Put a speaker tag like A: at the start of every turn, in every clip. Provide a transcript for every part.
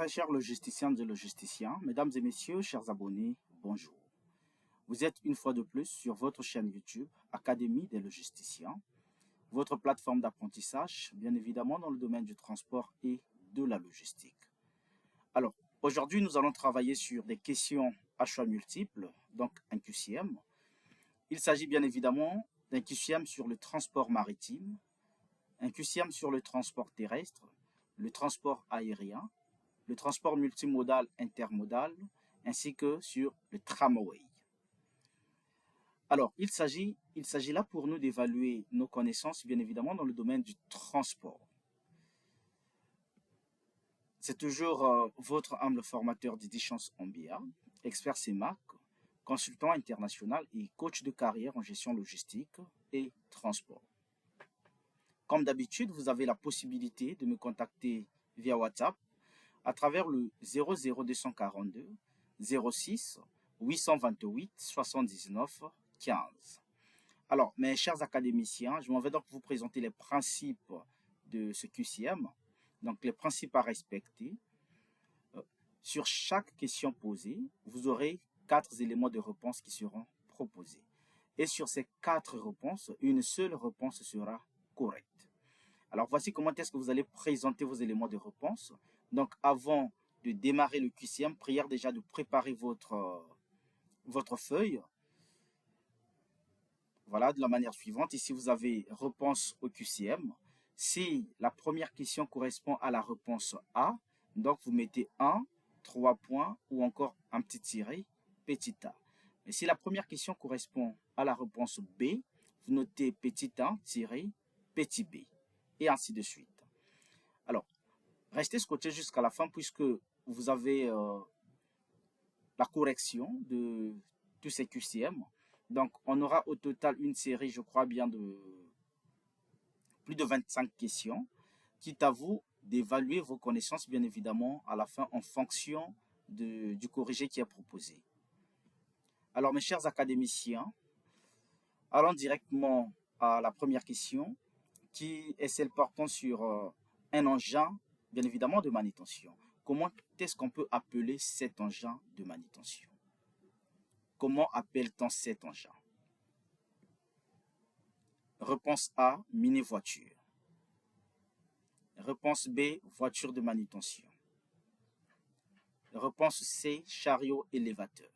A: Très chers logisticiennes et logisticiens, mesdames et messieurs, chers abonnés, bonjour. Vous êtes une fois de plus sur votre chaîne YouTube, Académie des logisticiens, votre plateforme d'apprentissage, bien évidemment dans le domaine du transport et de la logistique. Alors, aujourd'hui, nous allons travailler sur des questions à choix multiples, donc un QCM. Il s'agit bien évidemment d'un QCM sur le transport maritime, un QCM sur le transport terrestre, le transport aérien, le transport multimodal intermodal, ainsi que sur le tramway. Alors, il s'agit là pour nous d'évaluer nos connaissances, bien évidemment, dans le domaine du transport. C'est toujours votre humble formateur Didi Chance Ombia, expert CEMAC, consultant international et coach de carrière en gestion logistique et transport. Comme d'habitude, vous avez la possibilité de me contacter via WhatsApp à travers le 00242 06 828 79 15. Alors, mes chers académiciens, je m'en vais donc vous présenter les principes de ce QCM, donc les principes à respecter. Sur chaque question posée, vous aurez 4 éléments de réponse qui seront proposés. Et sur ces 4 réponses, une seule réponse sera correcte. Alors, voici comment est-ce que vous allez présenter vos éléments de réponse. Donc, avant de démarrer le QCM, prière déjà de préparer votre feuille. Voilà, de la manière suivante. Ici, vous avez réponse au QCM. Si la première question correspond à la réponse A, donc vous mettez 1, 3 points ou encore un petit tiré, petit a. Et si la première question correspond à la réponse B, vous notez petit 1, tiré, petit b. Et ainsi de suite. Alors, restez scotché jusqu'à la fin puisque vous avez la correction de tous ces QCM. Donc, on aura au total une série, je crois bien, de plus de 25 questions, quitte à vous d'évaluer vos connaissances, bien évidemment, à la fin en fonction du corrigé qui est proposé. Alors, mes chers académiciens, allons directement à la première question, qui est celle portant sur un engin, bien évidemment, de manutention. Comment est-ce qu'on peut appeler cet engin de manutention? Comment appelle-t-on cet engin? Réponse A, mini-voiture. Réponse B, voiture de manutention. Réponse C, chariot élévateur.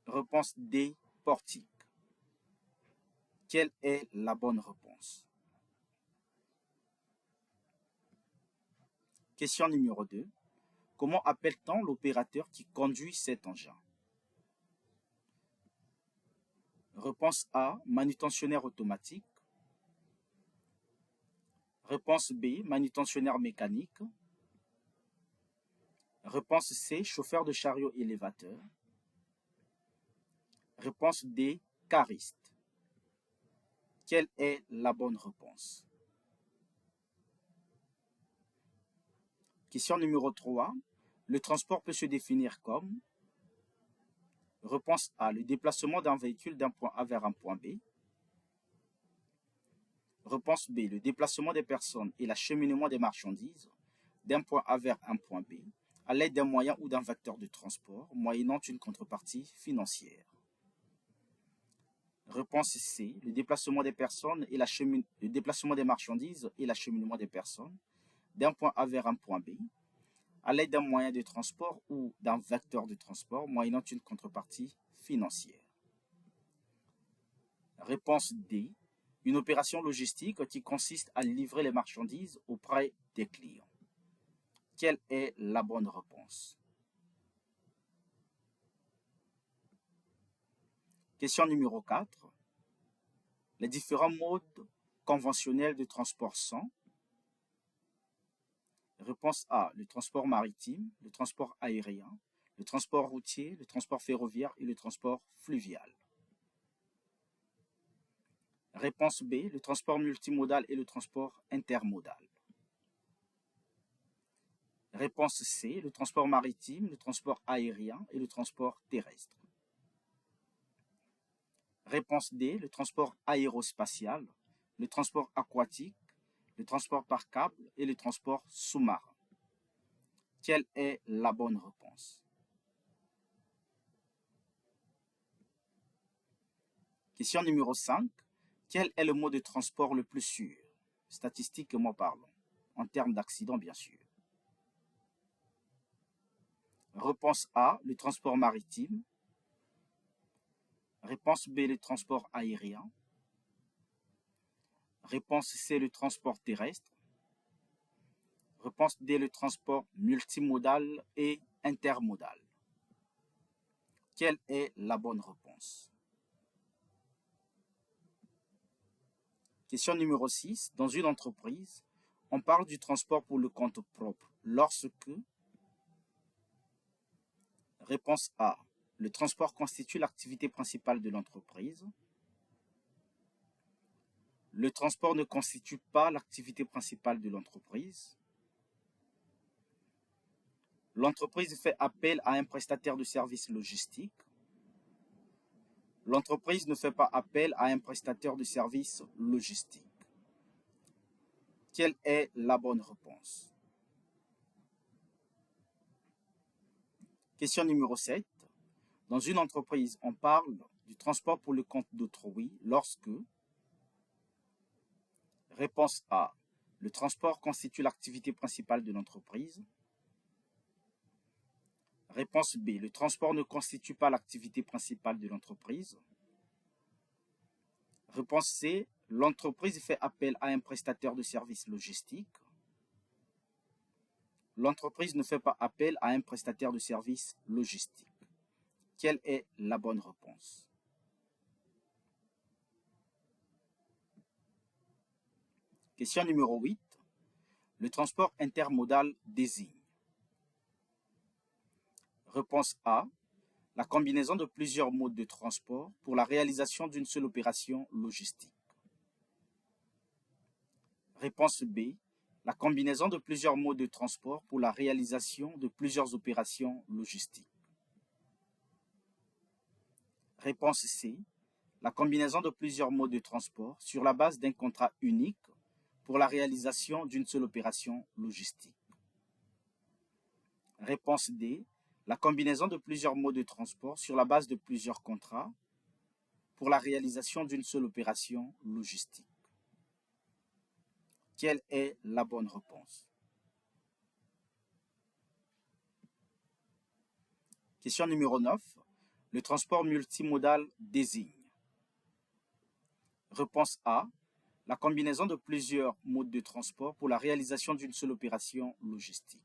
A: Réponse D, portique. Quelle est la bonne réponse? Question numéro 2. Comment appelle-t-on l'opérateur qui conduit cet engin? Réponse A, manutentionnaire automatique. Réponse B, manutentionnaire mécanique. Réponse C, chauffeur de chariot élévateur. Réponse D, cariste. Quelle est la bonne réponse? Question numéro 3. Le transport peut se définir comme. Réponse A, le déplacement d'un véhicule d'un point A vers un point B. Réponse B, le déplacement des personnes et l'acheminement des marchandises d'un point A vers un point B à l'aide d'un moyen ou d'un vecteur de transport, moyennant une contrepartie financière. Réponse C, le déplacement des personnes et le déplacement des marchandises et l'acheminement des personnes d'un point A vers un point B à l'aide d'un moyen de transport ou d'un vecteur de transport, moyennant une contrepartie financière. Réponse D, une opération logistique qui consiste à livrer les marchandises auprès des clients. Quelle est la bonne réponse? Question numéro 4. Les différents modes conventionnels de transport sont. Réponse A, le transport maritime, le transport aérien, le transport routier, le transport ferroviaire et le transport fluvial. Réponse B, le transport multimodal et le transport intermodal. Réponse C, le transport maritime, le transport aérien et le transport terrestre. Réponse D, le transport aérospatial, le transport aquatique, le transport par câble et le transport sous-marin. Quelle est la bonne réponse? Question numéro 5. Quel est le mode de transport le plus sûr? Statistiquement parlant, en termes d'accident bien sûr. Réponse A, le transport maritime. Réponse B, le transport aérien. Réponse C, le transport terrestre. Réponse D, le transport multimodal et intermodal. Quelle est la bonne réponse? Question numéro 6. Dans une entreprise, on parle du transport pour le compte propre lorsque... Réponse A. Le transport constitue l'activité principale de l'entreprise. Le transport ne constitue pas l'activité principale de l'entreprise. L'entreprise fait appel à un prestataire de services logistiques. L'entreprise ne fait pas appel à un prestataire de services logistiques. Quelle est la bonne réponse? Question numéro 7. Dans une entreprise, on parle du transport pour le compte d'autrui lorsque... Réponse A. Le transport constitue l'activité principale de l'entreprise. Réponse B. Le transport ne constitue pas l'activité principale de l'entreprise. Réponse C. L'entreprise fait appel à un prestataire de services logistiques. L'entreprise ne fait pas appel à un prestataire de services logistiques. Quelle est la bonne réponse? Question numéro 8. Le transport intermodal désigne. Réponse A. La combinaison de plusieurs modes de transport pour la réalisation d'une seule opération logistique. Réponse B. La combinaison de plusieurs modes de transport pour la réalisation de plusieurs opérations logistiques. Réponse C. La combinaison de plusieurs modes de transport sur la base d'un contrat unique pour la réalisation d'une seule opération logistique. Réponse D. La combinaison de plusieurs modes de transport sur la base de plusieurs contrats pour la réalisation d'une seule opération logistique. Quelle est la bonne réponse? Question numéro 9. Le transport multimodal désigne. Réponse A. La combinaison de plusieurs modes de transport pour la réalisation d'une seule opération logistique.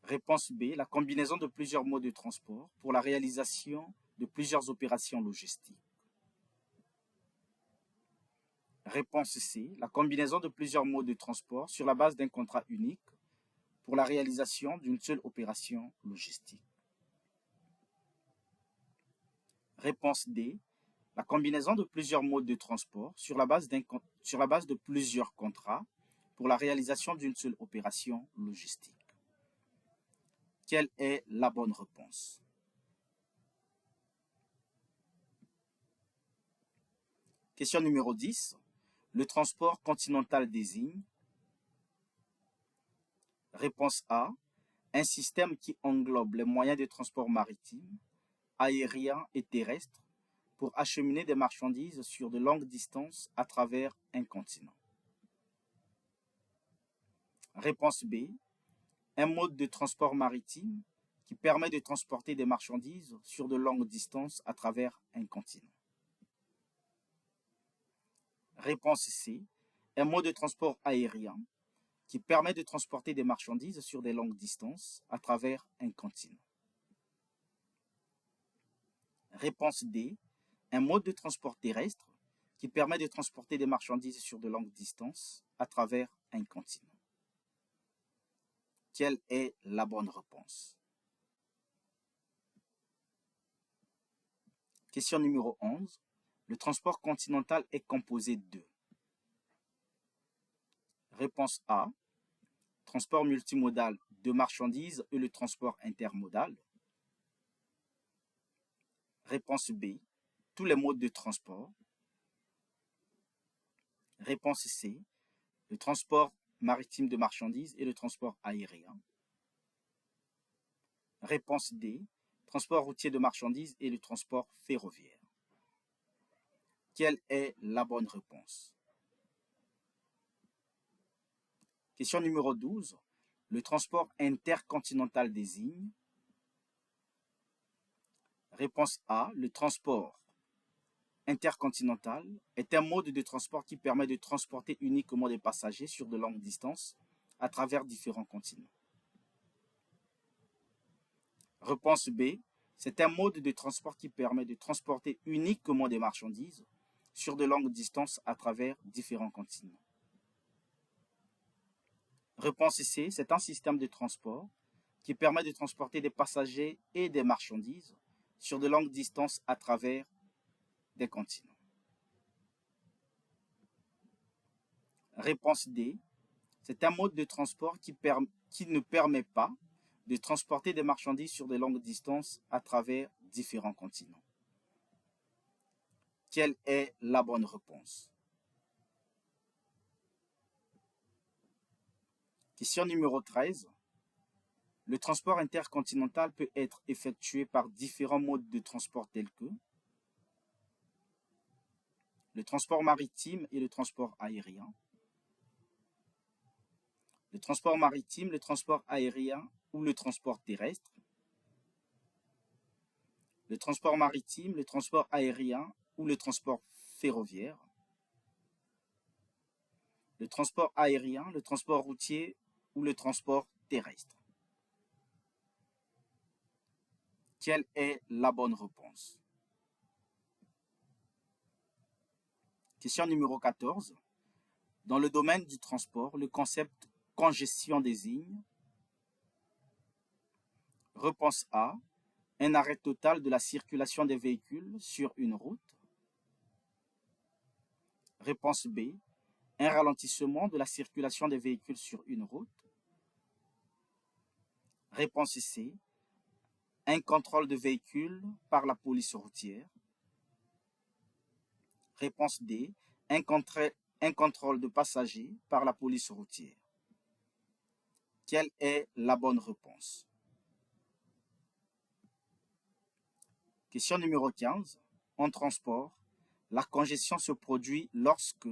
A: Réponse B. La combinaison de plusieurs modes de transport pour la réalisation de plusieurs opérations logistiques. Réponse C. La combinaison de plusieurs modes de transport sur la base d'un contrat unique pour la réalisation d'une seule opération logistique. Réponse D. La combinaison de plusieurs modes de transport sur la base de plusieurs contrats pour la réalisation d'une seule opération logistique. Quelle est la bonne réponse? Question numéro 10. Le transport continental désigne. Réponse A. Un système qui englobe les moyens de transport maritime, aérien et terrestre pour acheminer des marchandises sur de longues distances à travers un continent. Réponse B. Un mode de transport maritime qui permet de transporter des marchandises sur de longues distances à travers un continent. Réponse C. Un mode de transport aérien qui permet de transporter des marchandises sur des longues distances à travers un continent. Réponse D. Un mode de transport terrestre qui permet de transporter des marchandises sur de longues distances à travers un continent. Quelle est la bonne réponse? Question numéro 11. Le transport continental est composé de. Réponse A. Transport multimodal de marchandises et le transport intermodal. Réponse B. Tous les modes de transport. Réponse C. Le transport maritime de marchandises et le transport aérien. Réponse D, transport routier de marchandises et le transport ferroviaire. Quelle est la bonne réponse? Question numéro 12. Le transport intercontinental désigne. Réponse A. Le transport intercontinental est un mode de transport qui permet de transporter uniquement des passagers sur de longues distances à travers différents continents. Réponse B. C'est un mode de transport qui permet de transporter uniquement des marchandises sur de longues distances à travers différents continents. Réponse C. C'est un système de transport qui permet de transporter des passagers et des marchandises sur de longues distances à travers des continents. Réponse D. C'est un mode de transport qui ne permet pas de transporter des marchandises sur de longues distances à travers différents continents. Quelle est la bonne réponse? Question numéro 13. Le transport intercontinental peut être effectué par différents modes de transport tels que le transport maritime et le transport aérien, le transport maritime, le transport aérien ou le transport terrestre, le transport maritime, le transport aérien ou le transport ferroviaire, le transport aérien, le transport routier ou le transport terrestre. Quelle est la bonne réponse? Question numéro 14. Dans le domaine du transport, le concept congestion désigne. Réponse A. Un arrêt total de la circulation des véhicules sur une route. Réponse B. Un ralentissement de la circulation des véhicules sur une route. Réponse C. Un contrôle de véhicules par la police routière. Réponse D. Un contrôle de passagers par la police routière. Quelle est la bonne réponse? Question numéro 15. En transport, la congestion se produit lorsque.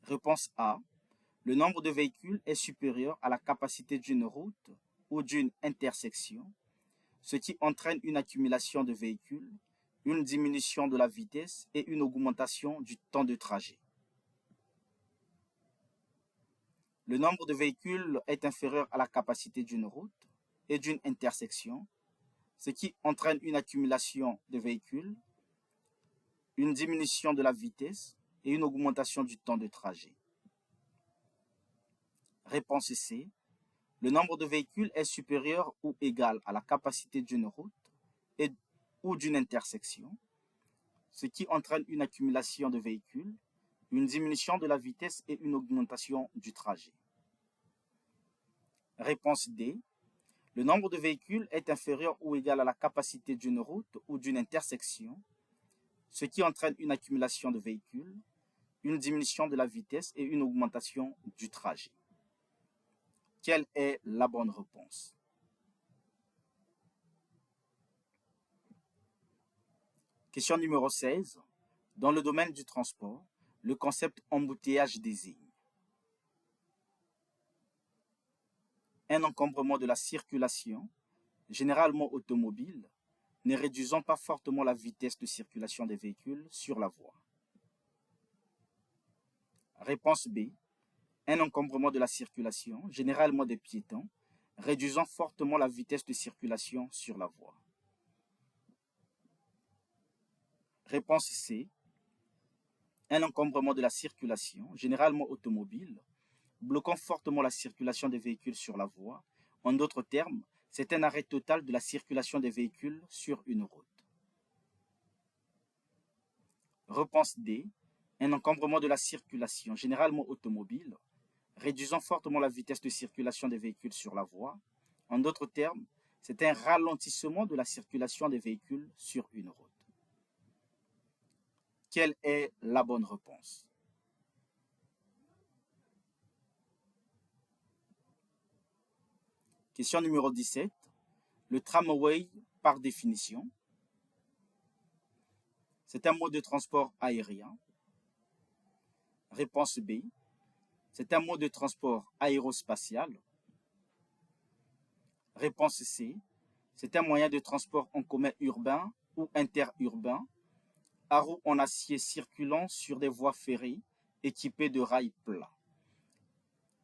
A: Réponse A. Le nombre de véhicules est supérieur à la capacité d'une route ou d'une intersection, ce qui entraîne une accumulation de véhicules, une diminution de la vitesse et une augmentation du temps de trajet. Le nombre de véhicules est inférieur à la capacité d'une route et d'une intersection, ce qui entraîne une accumulation de véhicules, une diminution de la vitesse et une augmentation du temps de trajet. Réponse C. Le nombre de véhicules est supérieur ou égal à la capacité d'une route ou d'une intersection, ce qui entraîne une accumulation de véhicules, une diminution de la vitesse et une augmentation du trajet. Réponse D. Le nombre de véhicules est inférieur ou égal à la capacité d'une route ou d'une intersection, ce qui entraîne une accumulation de véhicules, une diminution de la vitesse et une augmentation du trajet. Quelle est la bonne réponse? Question numéro 16. Dans le domaine du transport, le concept embouteillage désigne un encombrement de la circulation, généralement automobile, ne réduisant pas fortement la vitesse de circulation des véhicules sur la voie. Réponse B. Un encombrement de la circulation, généralement des piétons, réduisant fortement la vitesse de circulation sur la voie. Réponse C. Un encombrement de la circulation, généralement automobile, bloquant fortement la circulation des véhicules sur la voie. En d'autres termes, c'est un arrêt total de la circulation des véhicules sur une route. Réponse D. Un encombrement de la circulation, généralement automobile, réduisant fortement la vitesse de circulation des véhicules sur la voie. En d'autres termes, c'est un ralentissement de la circulation des véhicules sur une route. Quelle est la bonne réponse? Question numéro 17. Le tramway, par définition, c'est un mode de transport aérien. Réponse B. C'est un mode de transport aérospatial. Réponse C. C'est un moyen de transport en commun urbain ou interurbain à roues en acier circulant sur des voies ferrées équipées de rails plats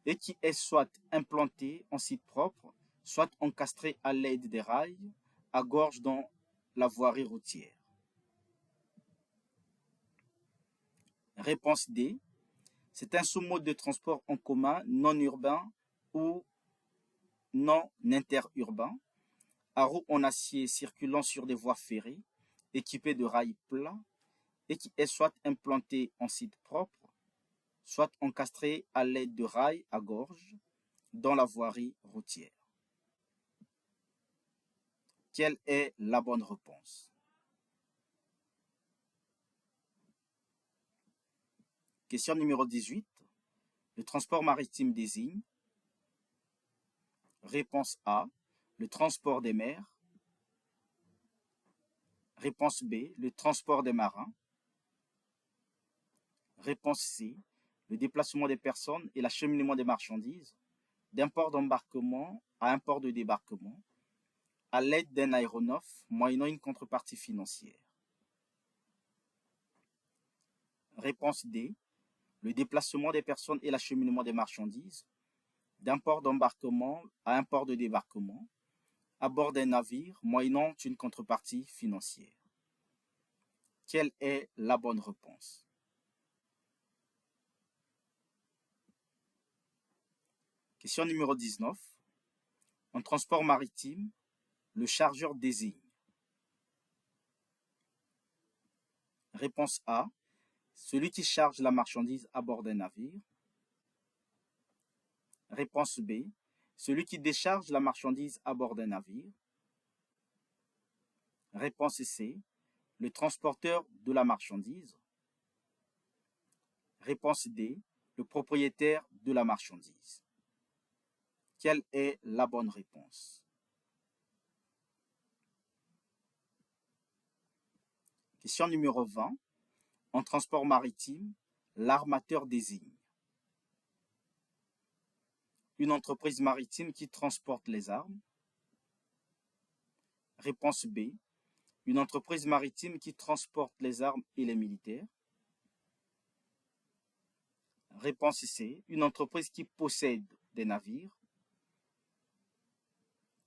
A: et qui est soit implanté en site propre, soit encastré à l'aide des rails à gorge dans la voirie routière. Réponse D. C'est un sous-mode de transport en commun non urbain ou non interurbain à roues en acier circulant sur des voies ferrées équipées de rails plats et qui est soit implanté en site propre, soit encastré à l'aide de rails à gorge dans la voirie routière. Quelle est la bonne réponse? Question numéro 18. Le transport maritime désigne. Réponse A. Le transport des mers. Réponse B. Le transport des marins. Réponse C. Le déplacement des personnes et l'acheminement des marchandises d'un port d'embarquement à un port de débarquement à l'aide d'un aéronef moyennant une contrepartie financière. Réponse D. Le déplacement des personnes et l'acheminement des marchandises d'un port d'embarquement à un port de débarquement à bord d'un navire moyennant une contrepartie financière. Quelle est la bonne réponse? Question numéro 19. En transport maritime, le chargeur désigne. Réponse A. Celui qui charge la marchandise à bord d'un navire. Réponse B. Celui qui décharge la marchandise à bord d'un navire. Réponse C. Le transporteur de la marchandise. Réponse D. Le propriétaire de la marchandise. Quelle est la bonne réponse? Question numéro 20. En transport maritime, l'armateur désigne. Une entreprise maritime qui transporte les armes. Réponse B. Une entreprise maritime qui transporte les armes et les militaires. Réponse C. Une entreprise qui possède des navires.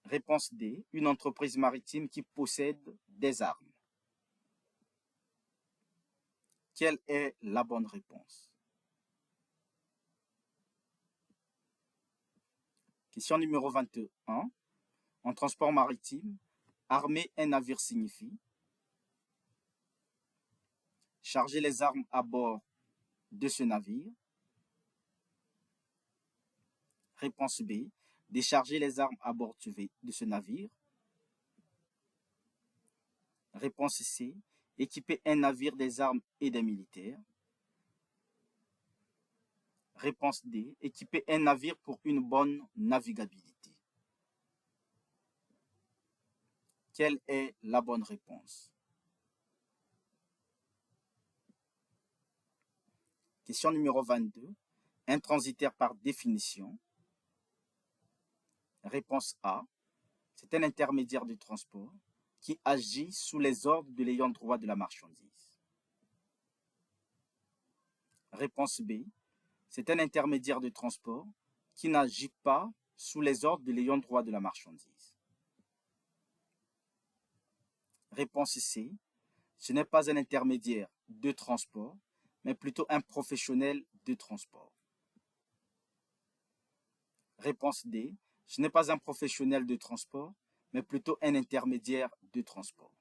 A: Réponse D. Une entreprise maritime qui possède des armes. Quelle est la bonne réponse? Question numéro 21. En transport maritime, armer un navire signifie charger les armes à bord de ce navire. Réponse B. Décharger les armes à bord de ce navire. Réponse C. Équiper un navire des armes et des militaires. Réponse D. Équiper un navire pour une bonne navigabilité. Quelle est la bonne réponse? Question numéro 22. Intransitaire par définition. Réponse A. C'est un intermédiaire de transport qui agit sous les ordres de l'ayant droit de la marchandise. Réponse B. C'est un intermédiaire de transport qui n'agit pas sous les ordres de l'ayant droit de la marchandise. Réponse C. Ce n'est pas un intermédiaire de transport, mais plutôt un professionnel de transport. Réponse D. Ce n'est pas un professionnel de transport, mais plutôt un intermédiaire de transport.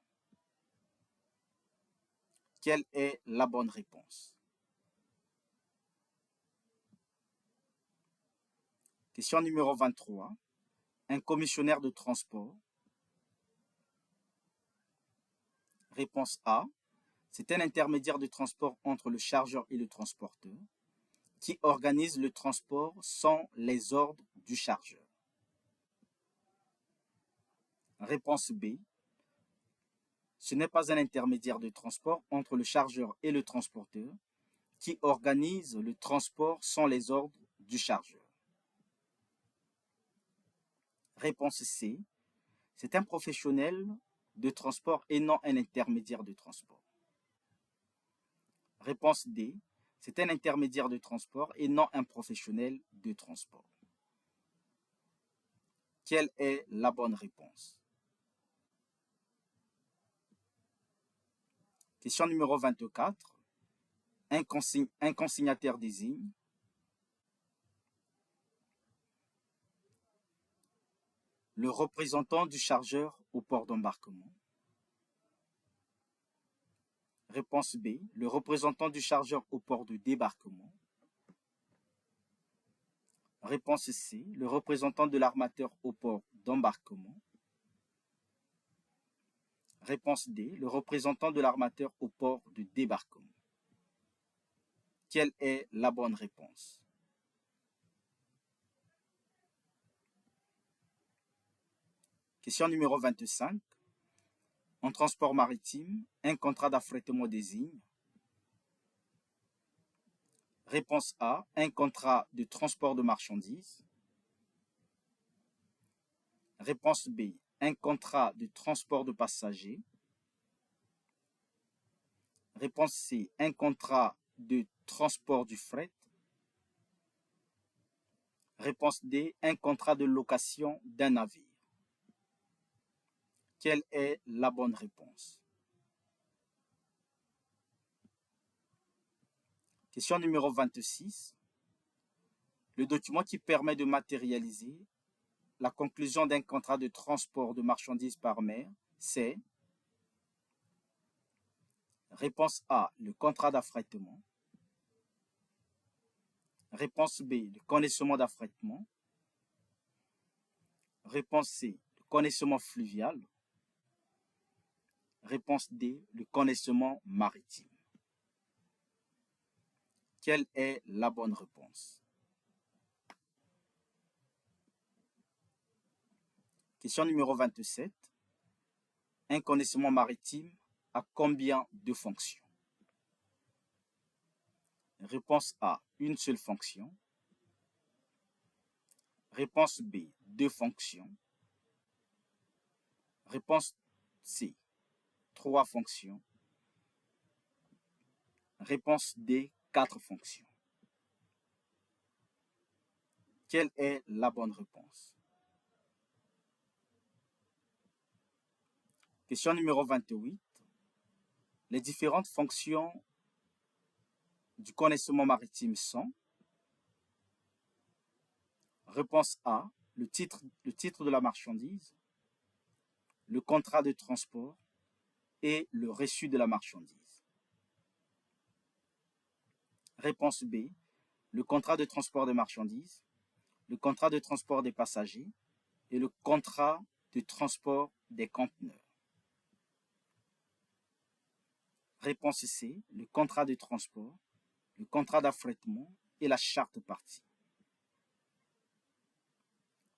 A: Quelle est la bonne réponse? Question numéro 23. Un commissionnaire de transport. Réponse A. C'est un intermédiaire de transport entre le chargeur et le transporteur qui organise le transport sans les ordres du chargeur. Réponse B. Ce n'est pas un intermédiaire de transport entre le chargeur et le transporteur qui organise le transport sans les ordres du chargeur. Réponse C. C'est un professionnel de transport et non un intermédiaire de transport. Réponse D. C'est un intermédiaire de transport et non un professionnel de transport. Quelle est la bonne réponse? Question numéro 24. Un consignataire désigne le représentant du chargeur au port d'embarquement. Réponse B. Le représentant du chargeur au port de débarquement. Réponse C. Le représentant de l'armateur au port d'embarquement. Réponse D. Le représentant de l'armateur au port de débarquement. Quelle est la bonne réponse? Question numéro 25. En transport maritime, un contrat d'affrètement désigne. Réponse A. Un contrat de transport de marchandises. Réponse B. Un contrat de transport de passagers. Réponse C. Un contrat de transport du fret. Réponse D. Un contrat de location d'un navire. Quelle est la bonne réponse? Question numéro 26. Le document qui permet de matérialiser la conclusion d'un contrat de transport de marchandises par mer, c'est réponse A, le contrat d'affrètement. Réponse B, le connaissement d'affrètement. Réponse C, le connaissement fluvial. Réponse D, le connaissement maritime. Quelle est la bonne réponse? Question numéro 27. Un connaissement maritime a combien de fonctions? Réponse A, une seule fonction. Réponse B, deux fonctions. Réponse C, trois fonctions. Réponse D, quatre fonctions. Quelle est la bonne réponse? Question numéro 28. Les différentes fonctions du connaissement maritime sont: réponse A, le titre de la marchandise, le contrat de transport et le reçu de la marchandise. Réponse B, le contrat de transport des marchandises, le contrat de transport des passagers et le contrat de transport des conteneurs. Réponse C, le contrat de transport, le contrat d'affrètement et la charte partie.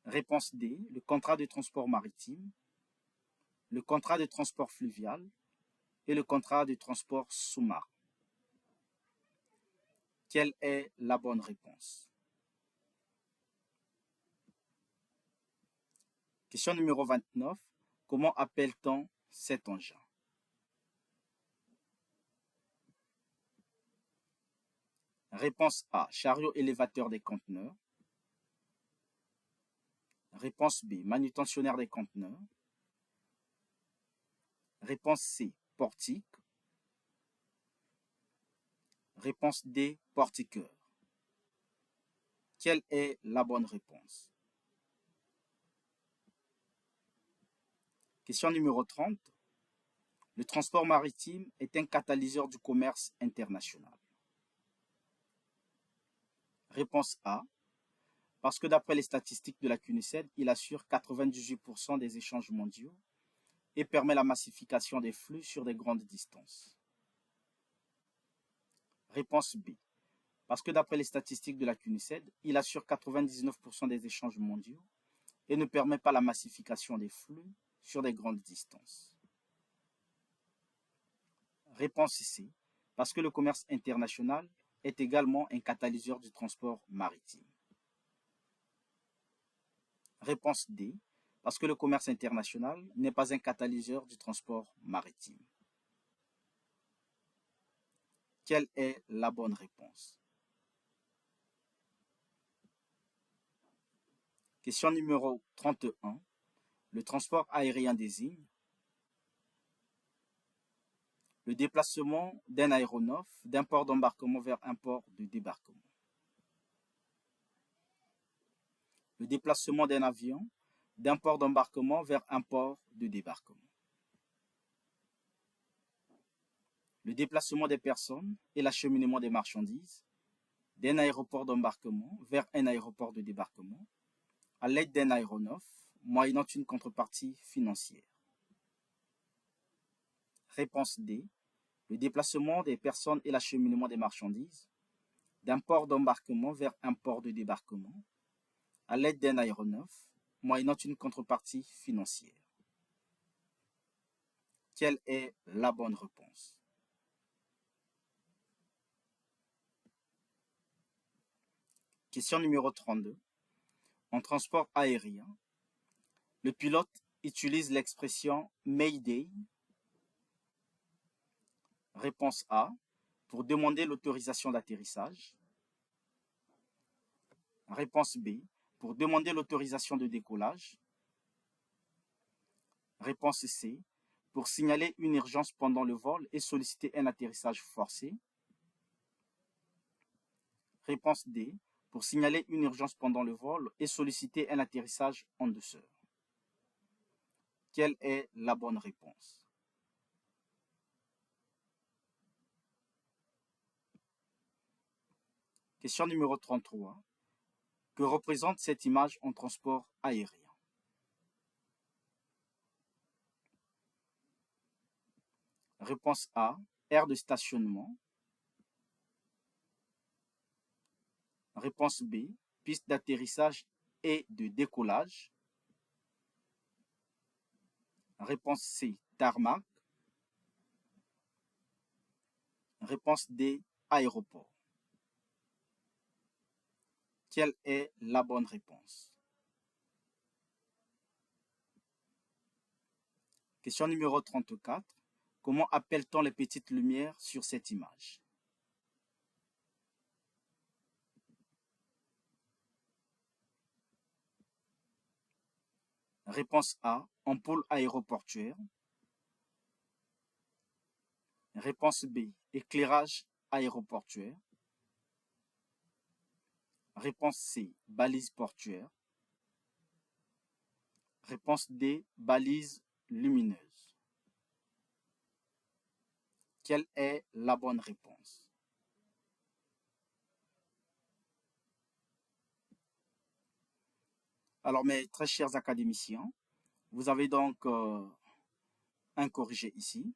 A: Réponse D, le contrat de transport maritime, le contrat de transport fluvial et le contrat de transport sous-marin. Quelle est la bonne réponse? Question numéro 29. Comment appelle-t-on cet engin? Réponse A, chariot élévateur des conteneurs. Réponse B, manutentionnaire des conteneurs. Réponse C, portique. Réponse D, portiqueur. Quelle est la bonne réponse? Question numéro 30. Le transport maritime est un catalyseur du commerce international. Réponse A. Parce que d'après les statistiques de la CNUSED, il assure 98% des échanges mondiaux et permet la massification des flux sur des grandes distances. Réponse B. Parce que d'après les statistiques de la CNUSED, il assure 99% des échanges mondiaux et ne permet pas la massification des flux sur des grandes distances. Réponse C, parce que le commerce international est également un catalyseur du transport maritime. Réponse D, parce que le commerce international n'est pas un catalyseur du transport maritime. Quelle est la bonne réponse? Question numéro 31. Le transport aérien désigne le déplacement d'un aéronef d'un port d'embarquement vers un port de débarquement. Le déplacement d'un avion d'un port d'embarquement vers un port de débarquement. Le déplacement des personnes et l'acheminement des marchandises d'un aéroport d'embarquement vers un aéroport de débarquement à l'aide d'un aéronef, moyennant une contrepartie financière. Réponse D. Le déplacement des personnes et l'acheminement des marchandises d'un port d'embarquement vers un port de débarquement à l'aide d'un aéronef, moyennant une contrepartie financière. Quelle est la bonne réponse? Question numéro 32. En transport aérien, le pilote utilise l'expression Mayday. Réponse A, pour demander l'autorisation d'atterrissage. Réponse B, pour demander l'autorisation de décollage. Réponse C, pour signaler une urgence pendant le vol et solliciter un atterrissage forcé. Réponse D, pour signaler une urgence pendant le vol et solliciter un atterrissage en douceur. Quelle est la bonne réponse? Question numéro 33. Que représente cette image en transport aérien? Réponse A, aire de stationnement. Réponse B, piste d'atterrissage et de décollage. Réponse C, tarmac. Réponse D, aéroport. Quelle est la bonne réponse? Question numéro 34. Comment appelle-t-on les petites lumières sur cette image? Réponse A, ampoule aéroportuaire. Réponse B, éclairage aéroportuaire. Réponse C, balise portuaire. Réponse D, balise lumineuse. Quelle est la bonne réponse? Alors, mes très chers académiciens, vous avez donc un corrigé ici.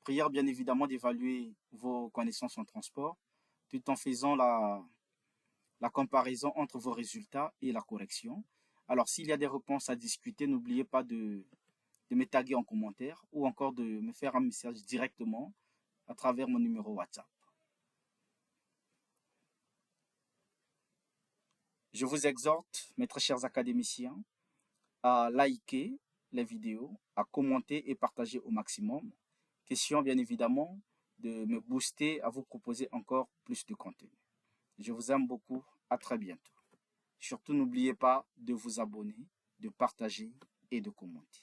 A: Prière bien évidemment d'évaluer vos connaissances en transport tout en faisant la comparaison entre vos résultats et la correction. Alors, s'il y a des réponses à discuter, n'oubliez pas de me taguer en commentaire ou encore de me faire un message directement à travers mon numéro WhatsApp. Je vous exhorte, mes très chers académiciens, à liker les vidéos, à commenter et partager au maximum. Question bien évidemment de me booster à vous proposer encore plus de contenu. Je vous aime beaucoup, à très bientôt. Surtout n'oubliez pas de vous abonner, de partager et de commenter.